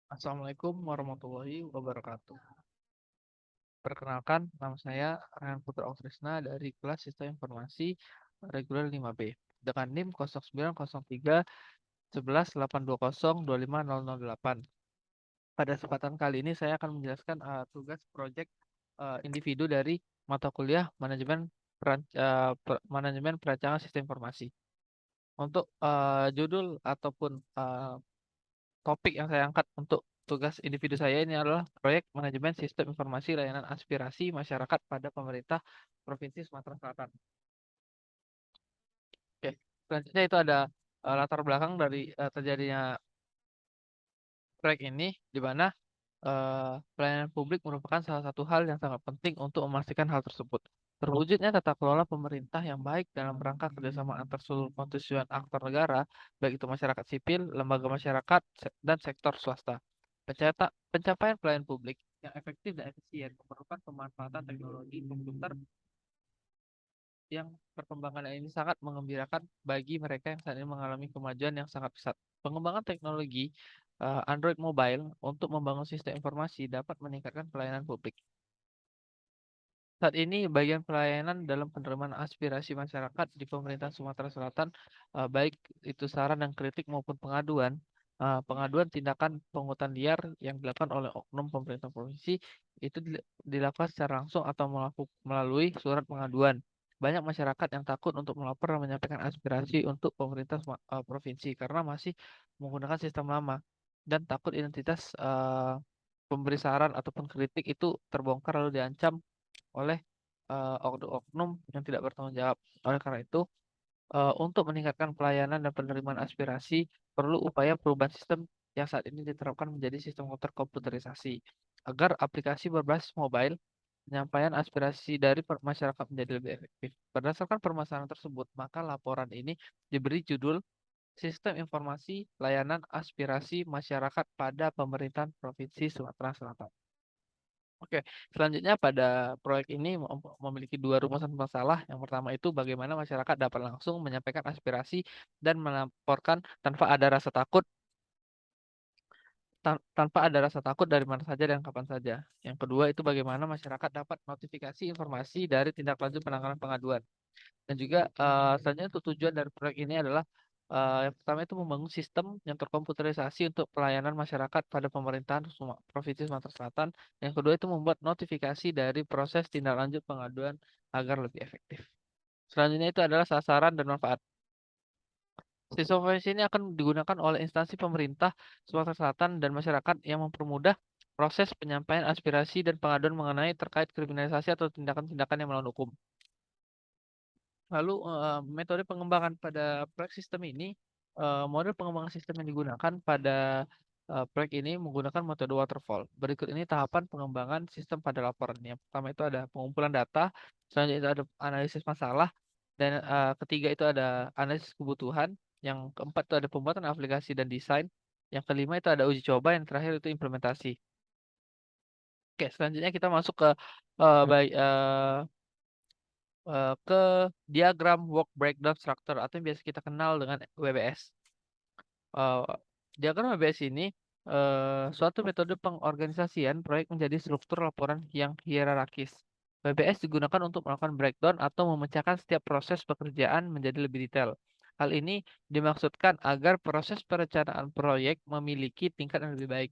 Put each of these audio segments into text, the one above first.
Assalamualaikum warahmatullahi wabarakatuh. Perkenalkan, nama saya Ryan Putra Autrisna dari kelas Sistem Informasi Reguler 5B dengan NIM 0903 11 820 25008. Pada kesempatan kali ini saya akan menjelaskan tugas proyek individu dari mata kuliah Manajemen Perancangan Sistem Informasi. Untuk judul ataupun topik yang saya angkat untuk tugas individu saya ini adalah proyek manajemen sistem informasi layanan aspirasi masyarakat pada pemerintah Provinsi Sumatera Selatan. Oke, selanjutnya itu ada latar belakang dari terjadinya proyek ini, di mana pelayanan publik merupakan salah satu hal yang sangat penting untuk memastikan hal tersebut. Terwujudnya tata kelola pemerintah yang baik dalam rangka kerjasama antar seluruh konstituen aktor negara, baik itu masyarakat sipil, lembaga masyarakat, dan sektor swasta. Pencapaian pelayanan publik yang efektif dan efisien memerlukan pemanfaatan teknologi komputer yang perkembangan ini sangat mengembirakan bagi mereka yang saat ini mengalami kemajuan yang sangat pesat. Pengembangan teknologi Android Mobile untuk membangun sistem informasi dapat meningkatkan pelayanan publik. Saat ini, bagian pelayanan dalam penerimaan aspirasi masyarakat di pemerintah Sumatera Selatan, baik itu saran dan kritik maupun pengaduan tindakan pungutan liar yang dilakukan oleh oknum pemerintah provinsi itu dilakukan secara langsung atau melalui surat pengaduan. Banyak masyarakat yang takut untuk melapor dan menyampaikan aspirasi untuk pemerintah provinsi karena masih menggunakan sistem lama dan takut identitas pemberi saran ataupun kritik itu terbongkar lalu diancam oleh oknum-oknum yang tidak bertanggung jawab. Oleh karena itu, untuk meningkatkan pelayanan dan penerimaan aspirasi, perlu upaya perubahan sistem yang saat ini diterapkan menjadi sistem terkomputerisasi, agar aplikasi berbasis mobile penyampaian aspirasi dari masyarakat menjadi lebih efektif. Berdasarkan permasalahan tersebut, maka laporan ini diberi judul Sistem Informasi Layanan Aspirasi Masyarakat pada Pemerintahan Provinsi Sumatera Selatan. Oke, selanjutnya pada proyek ini memiliki dua rumusan masalah. Yang pertama itu bagaimana masyarakat dapat langsung menyampaikan aspirasi dan melaporkan tanpa ada rasa takut dari mana saja dan kapan saja. Yang kedua itu bagaimana masyarakat dapat notifikasi informasi dari tindak lanjut penanganan pengaduan. Dan juga selanjutnya untuk tujuan dari proyek ini adalah yang pertama itu membangun sistem yang terkomputerisasi untuk pelayanan masyarakat pada pemerintahan Provinsi Sumatera Selatan. Yang kedua itu membuat notifikasi dari proses tindak lanjut pengaduan agar lebih efektif. Selanjutnya itu adalah sasaran dan manfaat. Sistem informasi ini akan digunakan oleh instansi pemerintah Sumatera Selatan dan masyarakat yang mempermudah proses penyampaian aspirasi dan pengaduan mengenai terkait kriminalisasi atau tindakan-tindakan yang melawan hukum. Lalu metode pengembangan pada proyek sistem ini, model pengembangan sistem yang digunakan pada proyek ini menggunakan metode waterfall. Berikut ini tahapan pengembangan sistem pada laporan. Yang pertama itu ada pengumpulan data, selanjutnya itu ada analisis masalah, dan ketiga itu ada analisis kebutuhan, yang keempat itu ada pembuatan aplikasi dan desain, yang kelima itu ada uji coba, yang terakhir itu implementasi. Oke, selanjutnya kita masuk ke eh, baik ke diagram work breakdown structure atau yang biasa kita kenal dengan WBS. Eh, Diagram WBS ini suatu metode pengorganisasian proyek menjadi struktur laporan yang hierarkis. WBS digunakan untuk melakukan breakdown atau memecahkan setiap proses pekerjaan menjadi lebih detail. Hal ini dimaksudkan agar proses perencanaan proyek memiliki tingkat yang lebih baik.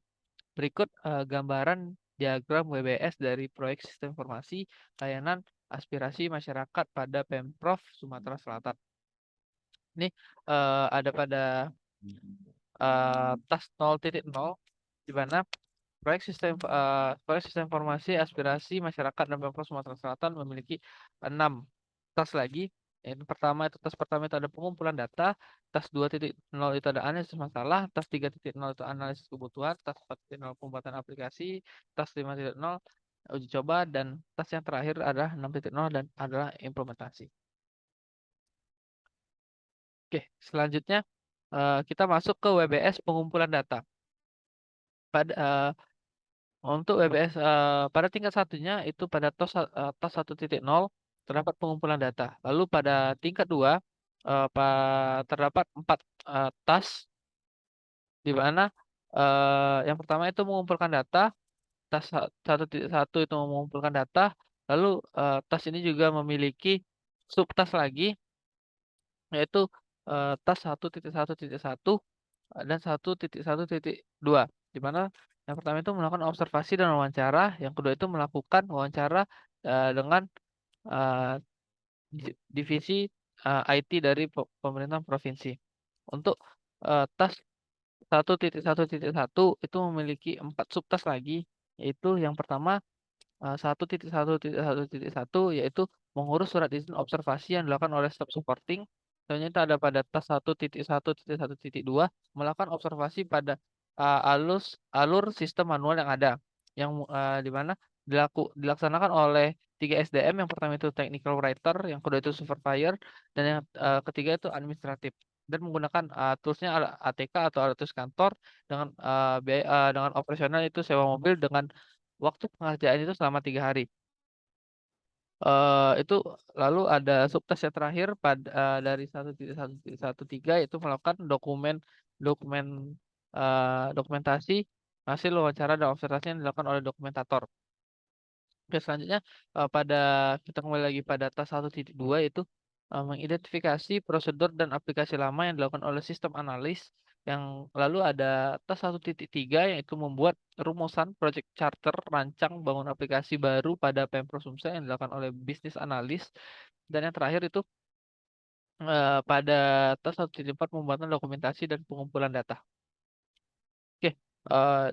Berikut gambaran diagram WBS dari proyek sistem informasi layanan aspirasi masyarakat pada Pemprov Sumatera Selatan. Ini ada pada tas 0.0 di mana proyek sistem informasi aspirasi masyarakat dan Pemprov Sumatera Selatan memiliki 6 tas lagi. Tas pertama itu ada pengumpulan data, tas 2.0 itu ada analisis masalah, tas 3.0 itu analisis kebutuhan, tas 4.0 pembuatan aplikasi, tas 5.0 uji coba, dan tas yang terakhir adalah 6.0 dan adalah implementasi. Oke, selanjutnya kita masuk ke WBS pengumpulan data. Pada Untuk WBS pada tingkat satunya itu pada TOS 1.0 terdapat pengumpulan data. Lalu pada tingkat 2 terdapat 4 tas di mana Yang pertama itu mengumpulkan data, tas 1.1 itu mengumpulkan data, lalu, tas ini juga memiliki subtas lagi, yaitu, tas 1.1.1 dan 1.1.2, di mana yang pertama itu melakukan observasi dan wawancara, yang kedua itu melakukan wawancara, dengan, eee, divisi, IT dari pemerintahan provinsi. Untuk, tas 1.1.1 itu memiliki 4 subtas lagi, yaitu yang pertama 1.1.1.1 yaitu mengurus surat izin observasi yang dilakukan oleh staf supporting. Contohnya itu ada pada tas 1.1.1.2 melakukan observasi pada, alur sistem manual yang ada, yang, di mana dilaksanakan oleh 3 SDM, yang pertama itu technical writer, yang kedua itu supervisor, dan yang, ketiga itu administratif. Dan menggunakan, toolsnya ATK atau alat tulis kantor dengan, dengan operasional itu sewa mobil dengan waktu pengerjaan itu selama 3 hari. Itu lalu ada subtas yang terakhir dari 1.1.1.3 itu melakukan dokumen, dokumentasi hasil wawancara dan observasi yang dilakukan oleh dokumentator. Oke, selanjutnya, pada kita kembali lagi pada tas 1.2 itu, mengidentifikasi prosedur dan aplikasi lama yang dilakukan oleh sistem analis, yang lalu ada tas 1.3 yaitu membuat rumusan project charter rancang bangun aplikasi baru pada Pemprov Sumsel yang dilakukan oleh bisnis analis, dan yang terakhir itu, pada tas 1.4 pembuatan dokumentasi dan pengumpulan data. Oke,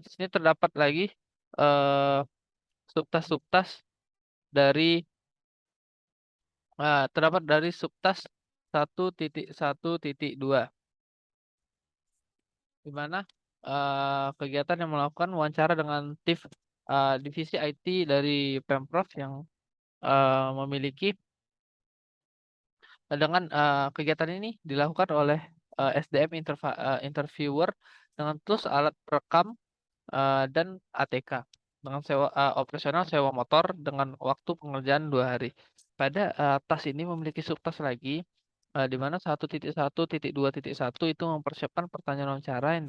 di sini terdapat lagi, eee, subtas-subtas dari terdapat dari subtas 1.1.2, di mana, kegiatan yang melakukan wawancara dengan tim, divisi IT dari Pemprov yang, memiliki dengan, kegiatan ini dilakukan oleh, SDM interviewer dengan tools alat perekam, dan ATK dengan operasional sewa motor dengan waktu pengerjaan 2 hari. Pada, tas ini memiliki subtas lagi, di mana 1.1.2.1 itu mempersiapkan pertanyaan wawancara yang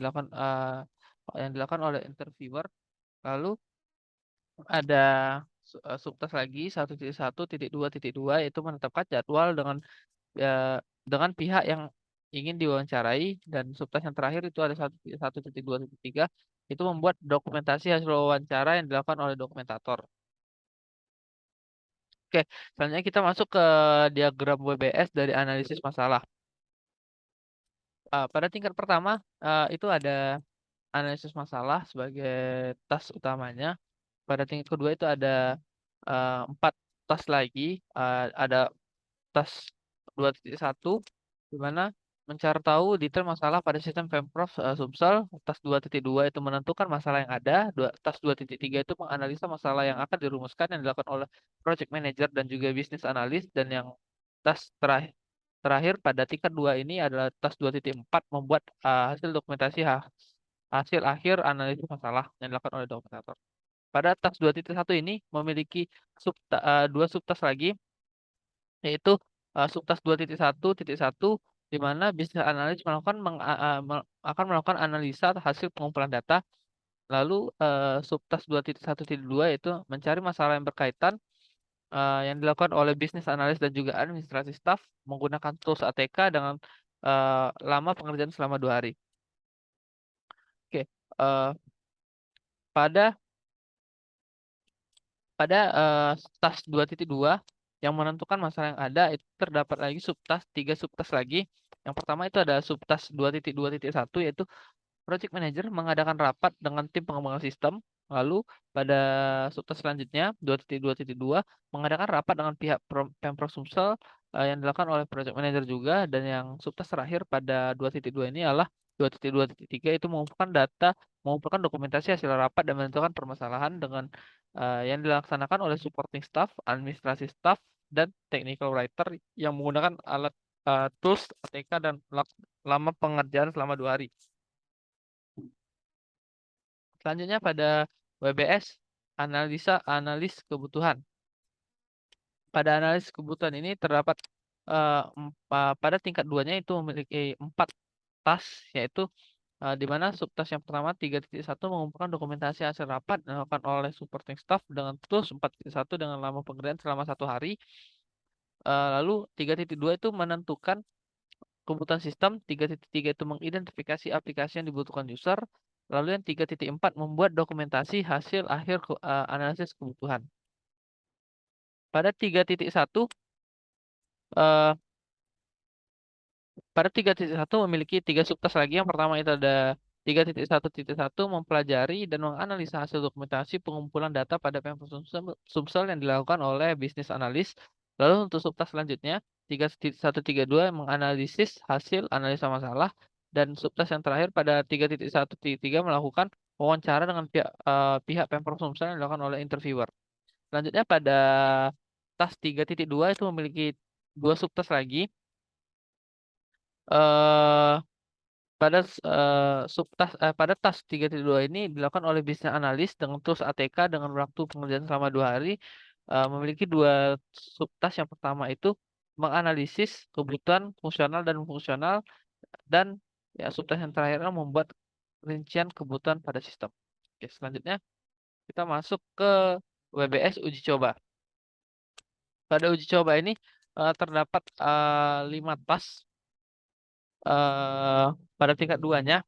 dilakukan oleh interviewer, lalu ada subtas lagi 1.1.2.2 yaitu menetapkan jadwal dengan pihak yang ingin diwawancarai, dan subtas yang terakhir itu ada 1.2.3 itu membuat dokumentasi hasil wawancara yang dilakukan oleh dokumentator. Oke, selanjutnya kita masuk ke diagram WBS dari analisis masalah. Pada tingkat pertama, itu ada analisis masalah sebagai tas utamanya. Pada tingkat kedua itu ada, 4 tas lagi, ada tas 2.1 di mana mencari tahu detail masalah pada sistem Pemprov, Sumsel. Tas 2.2 itu menentukan masalah yang ada, tas 2.3 itu menganalisa masalah yang akan dirumuskan yang dilakukan oleh project manager dan juga bisnis analis, dan yang tas terakhir pada tingkat 2 ini adalah tas 2.4 membuat, hasil dokumentasi hasil akhir analisis masalah yang dilakukan oleh dokumentator. Pada tas 2.1 ini memiliki 2 subtas lagi, yaitu, subtas 2.1.1 di mana bisnis analis melakukan meng a a me akan melakukan analisa hasil pengumpulan data, lalu, subtas 2.1.2 itu mencari masalah yang berkaitan, yang dilakukan oleh bisnis analis dan juga administrasi staf menggunakan tools ATK dengan, lama pengerjaan selama 2 hari. Oke, pada pada, tas 2.2 yang menentukan masalah yang ada itu terdapat lagi 3 subtas lagi. Yang pertama itu ada subtas 2.2.1 yaitu project manager mengadakan rapat dengan tim pengembangan sistem. Lalu pada subtas selanjutnya 2.2.2 mengadakan rapat dengan pihak Pemprov Sumsel, yang dilakukan oleh project manager juga, dan yang subtas terakhir pada 2.2 ini adalah 2.2.3 itu mengumpulkan dokumentasi hasil rapat dan menentukan permasalahan dengan, yang dilaksanakan oleh supporting staff, administrasi staff, dan technical writer yang menggunakan alat, tools ATK dan lama pengerjaan selama 2 hari. Selanjutnya pada WBS, analis kebutuhan. Pada analis kebutuhan ini terdapat, pada tingkat 2-nya itu memiliki 4 tas, yaitu, di mana subtask yang pertama 3.1 mengumpulkan dokumentasi hasil rapat yang dilakukan oleh supporting staff dengan tools 4.1 dengan lama pengerjaan selama 1 hari. Lalu 3.2 itu menentukan kebutuhan sistem, 3.3 itu mengidentifikasi aplikasi yang dibutuhkan user, lalu yang 3.4 membuat dokumentasi hasil akhir analisis kebutuhan. Pada 3.1 eh, pada 3.1 memiliki 3 subtask lagi. Yang pertama itu ada 3.1.1 mempelajari dan menganalisa hasil dokumentasi pengumpulan data pada Pemprov Sumsel yang dilakukan oleh bisnis analis. Lalu untuk subtask selanjutnya 3.1.2 menganalisis hasil analisa masalah, dan subtask yang terakhir pada 3.1.3 melakukan wawancara dengan pihak Pemprov Sumsel yang dilakukan oleh interviewer. Selanjutnya pada task 3.2 itu memiliki 2 subtask lagi. eh pada task 3.2 ini dilakukan oleh bisnis analis dengan tools ATK dengan waktu pengerjaan selama 2 hari. Memiliki 2 subtask. Yang pertama itu menganalisis kebutuhan fungsional dan fungsional, dan ya subtask yang terakhir membuat rincian kebutuhan pada sistem. Oke, selanjutnya kita masuk ke WBS uji coba. Pada uji coba ini terdapat 5 task eh, pada tingkat 2-nya.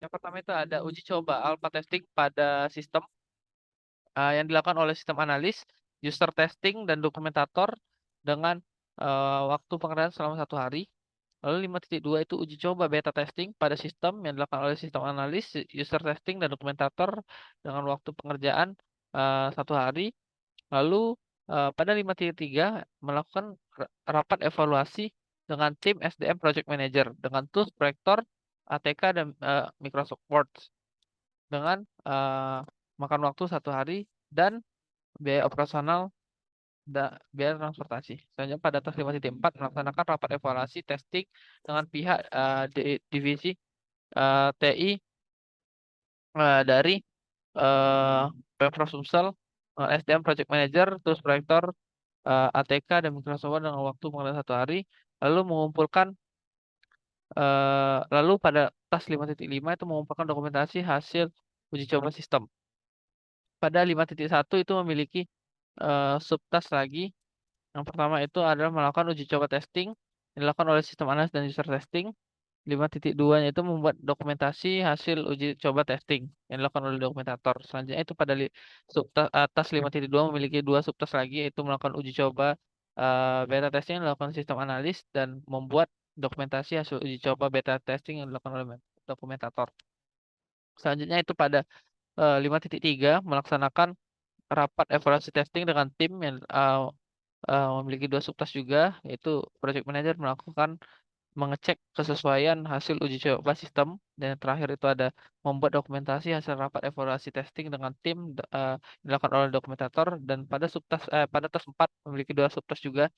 Yang pertama itu ada uji coba alpha testing pada sistem yang dilakukan oleh sistem analis, user testing, dan dokumentator dengan waktu pengerjaan selama 1 hari. Lalu 5.2 itu uji coba beta testing pada sistem yang dilakukan oleh sistem analis, user testing, dan dokumentator dengan waktu pengerjaan 1 hari. Lalu pada 5.3 melakukan rapat evaluasi dengan tim SDM Project Manager dengan tools proyektor, ATK, dan Microsoft Word dengan makan waktu 1 hari dan biaya operasional biaya transportasi. Selanjutnya pada task 5.4 melaksanakan rapat evaluasi testing dengan pihak divisi TI dari Pemprov Sumsel, SDM Project Manager, terus proyektor, ATK, dan Microsoft Word dengan waktu pengerjaan 1 hari. Lalu mengumpulkan lalu pada task 5.5 itu mengumpulkan dokumentasi hasil uji coba sistem. Pada 5.1 itu memiliki subtask lagi. Yang pertama itu adalah melakukan uji coba testing yang dilakukan oleh sistem analis dan user testing. 5.2-nya itu membuat dokumentasi hasil uji coba testing yang dilakukan oleh dokumentator. Selanjutnya itu pada subtask atas 5.2 memiliki 2 subtask lagi, yaitu melakukan uji coba beta testing yang dilakukan sistem analis dan membuat dokumentasi hasil uji coba beta testing yang dilakukan oleh dokumentator. Selanjutnya itu pada 5.3 melaksanakan rapat evaluasi testing dengan tim yang memiliki 2 subtask juga, yaitu project manager melakukan mengecek kesesuaian hasil uji coba sistem, dan yang terakhir itu ada membuat dokumentasi hasil rapat evaluasi testing dengan tim dilakukan oleh dokumentator. Dan pada task 4 memiliki 2 subtask juga,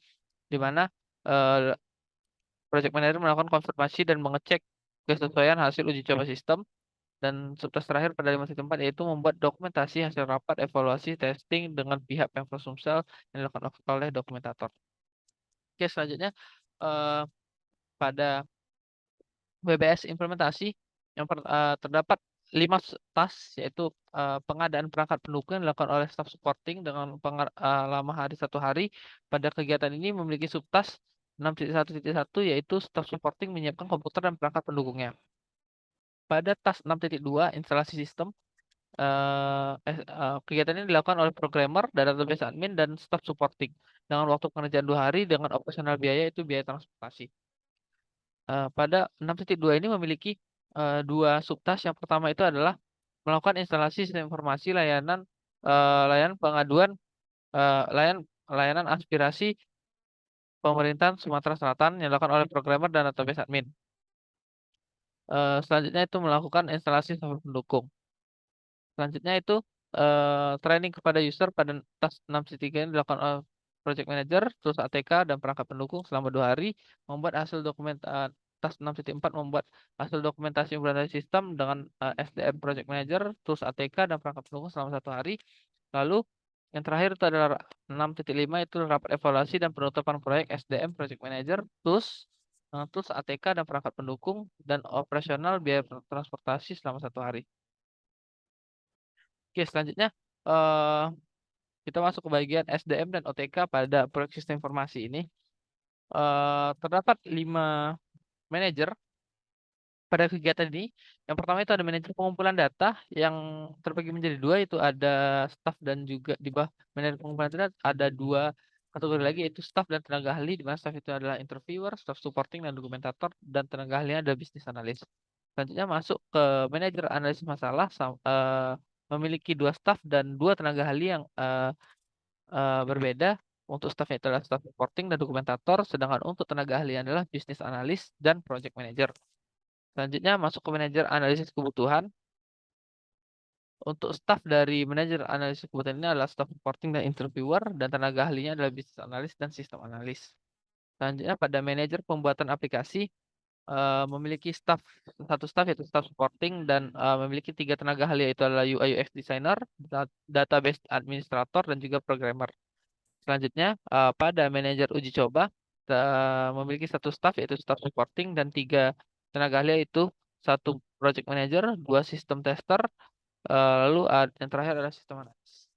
di mana eh, project manager melakukan konfirmasi dan mengecek kesesuaian hasil uji coba sistem. Dan subtask terakhir pada 5.4 yaitu membuat dokumentasi hasil rapat evaluasi testing dengan pihak Pemprov Sumsel yang dilakukan oleh dokumentator. Oke, selanjutnya eh, pada WBS implementasi terdapat 5 task, yaitu pengadaan perangkat pendukung yang dilakukan oleh staff supporting dengan lama hari 1 hari. Pada kegiatan ini memiliki subtask 6.1.1 yaitu staff supporting menyiapkan komputer dan perangkat pendukungnya. Pada task 6.2 instalasi sistem, kegiatan ini dilakukan oleh programmer, database admin, dan staff supporting dengan waktu pengerjaan 2 hari dengan operasional biaya itu biaya transportasi. Pada 6.2 ini memiliki 2 subtask. Yang pertama itu adalah melakukan instalasi sistem informasi layanan pengaduan layanan aspirasi pemerintahan Sumatera Selatan yang dilakukan oleh programmer dan database admin. Selanjutnya itu melakukan instalasi software pendukung. Selanjutnya itu training kepada user pada task 6.3 ini dilakukan oleh project manager, terus ATK, dan perangkat pendukung selama 2 hari. Membuat hasil dokumen task 6.4 membuat hasil dokumentasi implementasi sistem dengan SDM project manager, terus ATK, dan perangkat pendukung selama 1 hari. Lalu yang terakhir itu adalah 6.5 itu rapat evaluasi dan penutupan proyek SDM project manager, terus dengan tools ATK dan perangkat pendukung, dan operasional biaya transportasi selama 1 hari. Oke, selanjutnya eh, kita masuk ke bagian SDM dan OTK pada proyek sistem informasi ini. Terdapat 5 manajer pada kegiatan ini. Yang pertama itu ada manajer pengumpulan data yang terbagi menjadi dua, itu ada staff dan juga di bawah manajer pengumpulan data ada 2 kategori lagi, yaitu staff dan tenaga ahli, di mana staff itu adalah interviewer, staff supporting dan dokumentator, dan tenaga ahlinya ada bisnis analis. Selanjutnya masuk ke manajer analisis masalah, memiliki 2 staff dan 2 tenaga ahli yang berbeda. Untuk staffnya itu adalah staff supporting dan dokumentator, sedangkan untuk tenaga ahli adalah bisnis analis dan project manager. Selanjutnya masuk ke manajer analisis kebutuhan. Untuk staf dari manajer analisis kebutuhan ini adalah staff supporting dan interviewer, dan tenaga ahlinya adalah bisnis analis dan sistem analis. Selanjutnya pada manajer pembuatan aplikasi, memiliki satu staff yaitu staff supporting, dan memiliki 3 tenaga ahli, yaitu adalah UI UX designer, database administrator, dan juga programmer. Selanjutnya pada manajer uji coba, memiliki 1 staff yaitu staff supporting, dan 3 tenaga ahli, yaitu 1 project manager, 2 sistem tester, lalu yang terakhir adalah sistem analis.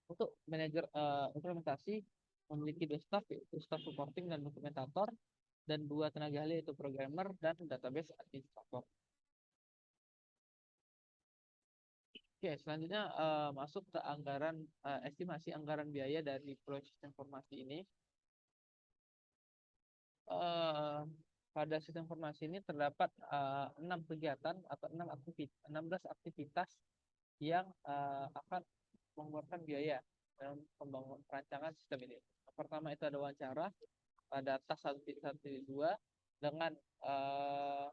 Untuk manajer implementasi memiliki 2 staff yaitu staff supporting dan dokumentator, dan 2 tenaga ahli yaitu programmer dan database administrator. Oke, selanjutnya masuk ke anggaran, estimasi anggaran biaya dari proyek sistem informasi ini. eh, Pada sistem informasi ini terdapat 6 kegiatan atau 16 aktivitas yang akan mengeluarkan biaya dalam pembangunan perancangan sistem ini. Yang pertama itu ada wawancara pada tas 1.1.2 dengan eh,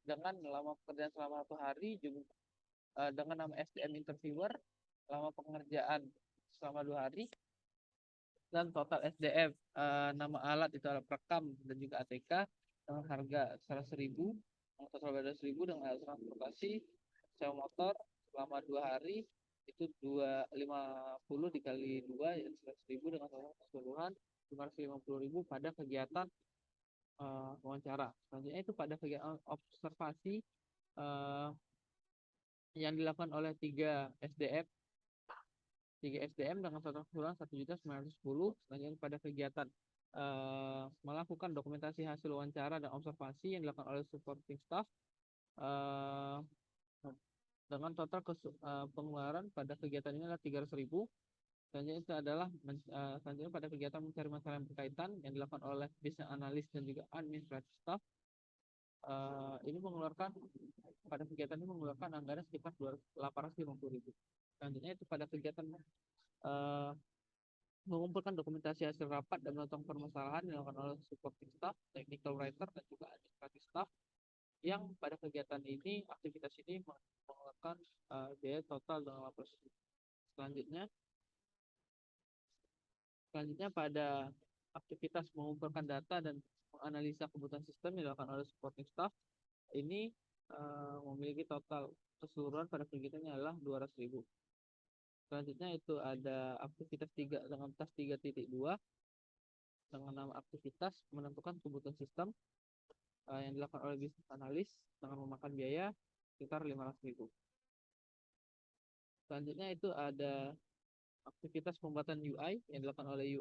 dengan lama pekerjaan selama 1 hari, juga dengan nama SDM interviewer, lama pengerjaan selama 2 hari, dan total SDM nama alat itu adalah perekam dan juga ATK dengan harga 100.000, total biaya 100.000, dengan alat transportasi sewa motor selama 2 hari itu 250 dikali 2 ya 100.000, dengan total keseluruhan 550.000 pada kegiatan wawancara. Selanjutnya itu pada kegiatan observasi yang dilakukan oleh 3 SDM dengan total keseluruhan 1.910.000. Selanjutnya pada kegiatan melakukan dokumentasi hasil wawancara dan observasi yang dilakukan oleh supporting staff dengan total pengeluaran pada kegiatan ini adalah 300.000. Selanjutnya itu adalah selanjutnya pada kegiatan mencari masalah yang berkaitan yang dilakukan oleh business analis dan juga administrative staff, ini pada kegiatan ini mengeluarkan anggaran sekitar 850.000. Selanjutnya itu pada kegiatan mengumpulkan dokumentasi hasil rapat dan menonton permasalahan yang dilakukan oleh supporting staff, technical writer, dan juga administrative staff, yang pada kegiatan ini, aktivitas ini mengeluarkan biaya total dengan 800.000. Selanjutnya pada aktivitas mengumpulkan data dan menganalisa kebutuhan sistem yang dilakukan oleh supporting staff, ini memiliki total keseluruhan pada kegiatannya adalah 200.000. Selanjutnya itu ada aktivitas 3 dengan tas 3.2 dengan nama aktivitas menentukan kebutuhan sistem yang dilakukan oleh bisnis analis dengan memakan biaya sekitar 500.000. Selanjutnya itu ada aktivitas pembuatan UI yang dilakukan oleh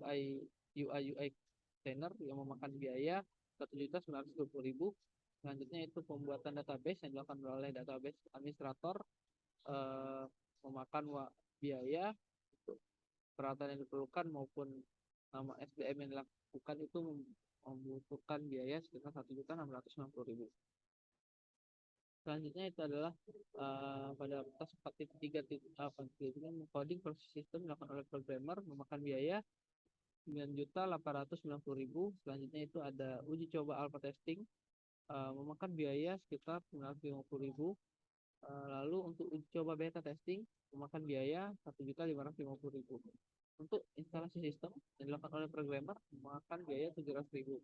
UI designer yang memakan biaya 1.920.000. Selanjutnya itu pembuatan database yang dilakukan oleh database administrator memakan biaya untuk peralatan yang diperlukan maupun nama SDM yang dilakukan itu membutuhkan biaya sekitar 1.690.000. Selanjutnya itu adalah pada tas 4.3 coding proses sistem dilakukan oleh programmer memakan biaya 9.890.000. Selanjutnya itu ada uji coba alpha testing memakan biaya sekitar 950.000. Lalu untuk uji coba beta testing memakan biaya 1.550.000. Untuk instalasi sistem yang dilakukan oleh programmer memakan biaya 700.000.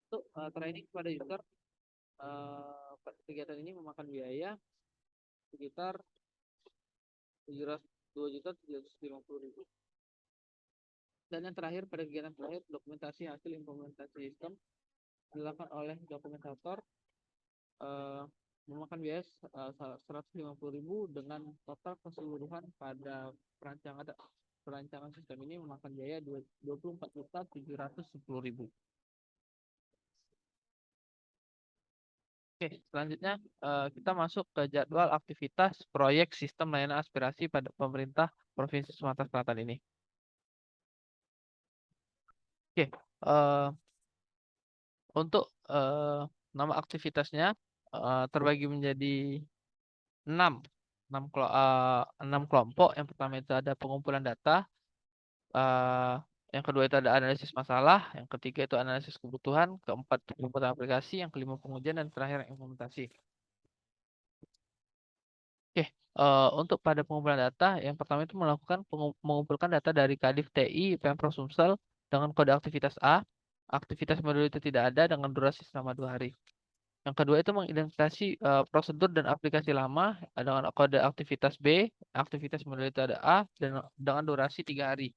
Untuk training kepada user, kegiatan ini memakan biaya sekitar 2.750.000. Dan yang terakhir, pada kegiatan terakhir, dokumentasi hasil implementasi sistem dilakukan oleh dokumentator, eh, memakan biaya 150.000 dengan total keseluruhan pada perancangan sistem ini memakan biaya 24.710.000. Oke, selanjutnya kita masuk ke jadwal aktivitas proyek sistem layanan aspirasi pada pemerintah Provinsi Sumatera Selatan ini. Oke, untuk nama aktivitasnya terbagi menjadi 6 enam kelompok. Yang pertama itu ada pengumpulan data, eh, yang kedua itu ada analisis masalah, yang ketiga itu analisis kebutuhan, keempat pembuatan aplikasi, yang kelima pengujian, dan terakhir implementasi. Oke, untuk pada pengumpulan data, yang pertama itu melakukan mengumpulkan data dari Kadif TI Pemprov Sumsel dengan kode aktivitas A. Aktivitas modul itu tidak ada dengan durasi selama 2 hari. Yang kedua itu mengidentifikasi prosedur dan aplikasi lama dengan kode aktivitas B. Aktivitas modul itu ada A dan dengan durasi 3 hari.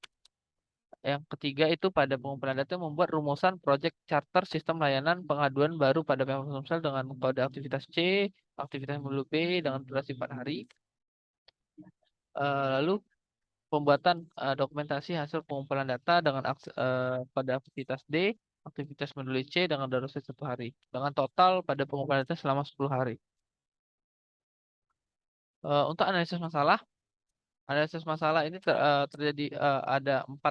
Yang ketiga itu pada pengumpulan data membuat rumusan proyek charter sistem layanan pengaduan baru pada Pemprov Sumsel dengan kode aktivitas C. Aktivitas modul B dengan durasi 4 hari. Lalu pembuatan dokumentasi hasil pengumpulan data dengan pada aktivitas D, aktivitas modul C dengan durasi 1 hari, dengan total pada pengumpulan data selama 10 hari. Untuk analisis masalah ini terjadi ada 4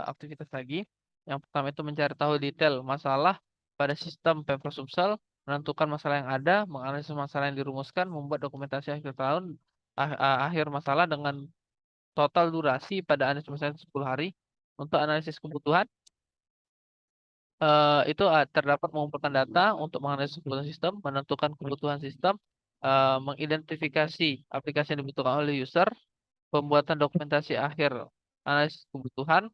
aktivitas lagi. Yang pertama itu mencari tahu detail masalah pada sistem Pemprov Sumsel, menentukan masalah yang ada, menganalisis masalah yang dirumuskan, membuat dokumentasi akhir tahun, akhir masalah dengan total durasi pada analisis masalah 10 hari. Untuk analisis kebutuhan, itu terdapat mengumpulkan data untuk menganalisis kebutuhan sistem, menentukan kebutuhan sistem, mengidentifikasi aplikasi yang dibutuhkan oleh user, pembuatan dokumentasi akhir analisis kebutuhan.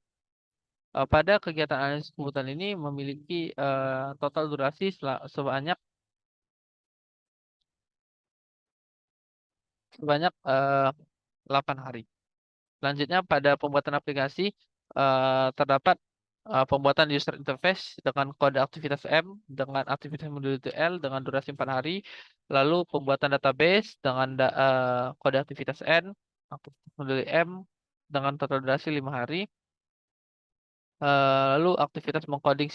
Pada kegiatan analisis kebutuhan ini memiliki total durasi sebanyak 8 hari. Selanjutnya pada pembuatan aplikasi terdapat pembuatan user interface dengan kode aktivitas M dengan aktivitas modul L dengan durasi 4 hari. Lalu pembuatan database dengan kode aktivitas N, aktivitas modul M dengan total durasi 5 hari. Lalu aktivitas mengcoding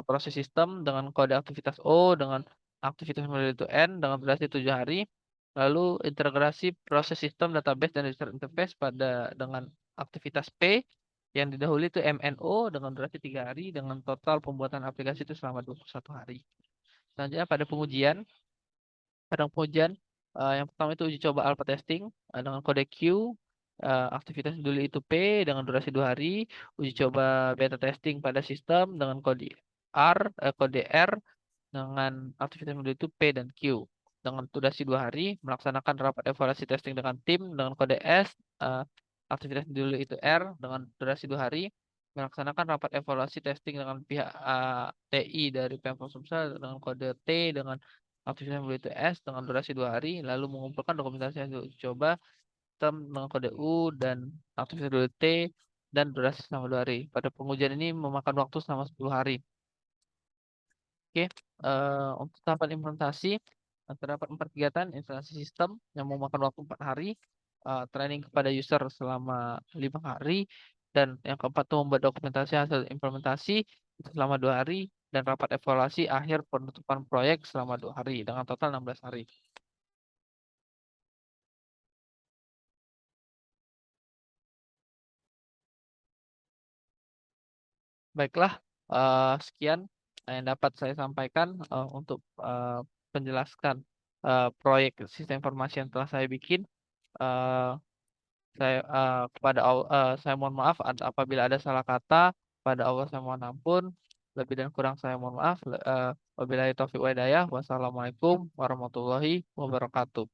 proses sistem dengan kode aktivitas O dengan aktivitas modul N dengan durasi 7 hari. Lalu integrasi proses sistem database dan user interface dengan aktivitas P yang didahului itu MNO dengan durasi 3 hari dengan total pembuatan aplikasi itu selama 21 hari. Selanjutnya pada pengujian yang pertama itu uji coba alpha testing dengan kode Q, aktivitas dulu itu P dengan durasi 2 hari, uji coba beta testing pada sistem dengan kode R dengan aktivitas modul itu P dan Q dengan durasi 2 hari, melaksanakan rapat evaluasi testing dengan tim dengan kode S, aktivitas dulu itu R dengan durasi 2 hari, melaksanakan rapat evaluasi testing dengan pihak TI dari Pemprov Sumsel dengan kode T dengan aktivitas modul itu S dengan durasi 2 hari, lalu mengumpulkan dokumentasi hasil uji coba sistem dengan kode U dan aktivitas dulu T dan durasi selama 2 hari. Pada pengujian ini memakan waktu selama 10 hari. Oke, untuk tahapan implementasi terdapat 4 kegiatan: instalasi sistem yang memakan waktu 4 hari, training kepada user selama 5 hari, dan yang keempat itu membuat dokumentasi hasil implementasi itu selama 2 hari, dan rapat evaluasi akhir penutupan proyek selama 2 hari dengan total 16 hari. Baiklah, sekian yang dapat saya sampaikan untuk penjelaskan proyek sistem informasi yang telah saya bikin. Eh, saya mohon maaf apabila ada salah kata. Pada Allah saya mohon ampun. Lebih dan kurang saya mohon maaf. Wabillahi taufiq wa hidayah. Wassalamualaikum warahmatullahi wabarakatuh.